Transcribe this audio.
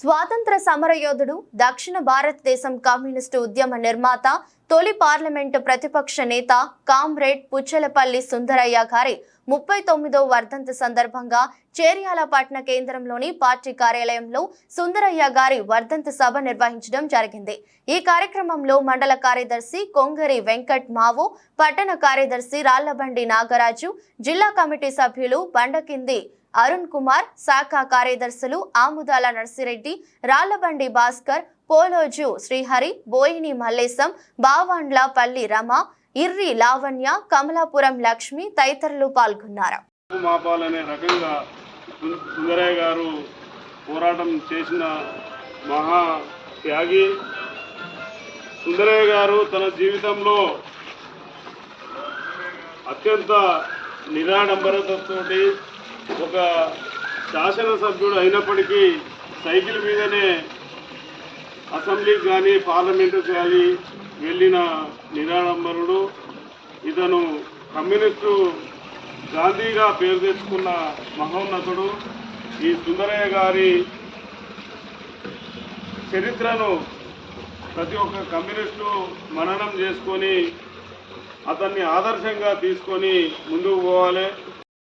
స్వాతంత్ర సమరయోధుడు, దక్షిణ భారతదేశం కమ్యూనిస్టు ఉద్యమ నిర్మాత, తొలి పార్లమెంటు ప్రతిపక్ష నేత కామ్రేడ్ పుచ్చలపల్లి సుందరయ్య గారి 39వ వర్ధంతి సందర్భంగా చేర్యాల పట్టణ కేంద్రంలోని పార్టీ కార్యాలయంలో సుందరయ్య గారి వర్ధంతి సభ నిర్వహించడం జరిగింది. ఈ కార్యక్రమంలో మండల కార్యదర్శి కొంగరి వెంకట్ మావో, పట్టణ కార్యదర్శి రాళ్లబండి నాగరాజు, జిల్లా కమిటీ సభ్యులు బండకింది అరుణ్ కుమార్, శాఖ కార్యదర్శులు ఆముదాల నర్సిరెడ్డి, రాళ్లబండి భాస్కర్, పోలోజు శ్రీహరి, బోయిని మల్లేశం, బావాండ్ల పల్లి రమ, ఇర్రి లావణ్య, కమలాపురం లక్ష్మి తదితరులు పాల్గొన్నారు. మాపాలనే రకంగా సుందరయ్య గారు పోరాటం చేసిన మహా త్యాగి. సుందరయ్య గారు తన జీవితంలో అత్యంత నిరాడంబరతతోటి ఒక శాసనసభ్యుడు అయినప్పటికీ సైకిల్ మీదనే అసెంబ్లీకి కానీ పార్లమెంటుకి కానీ వెళ్ళిన నిరాడంబరుడు. ఇతను కమ్యూనిస్టు గాంధీగా పేరు తెచ్చుకున్న మహోన్నతుడు. ఈ సుందరయ్య గారి చరిత్రను ప్రతి ఒక్క కమ్యూనిస్టు మననం చేసుకొని అతన్ని ఆదర్శంగా తీసుకొని ముందుకు పోవాలి.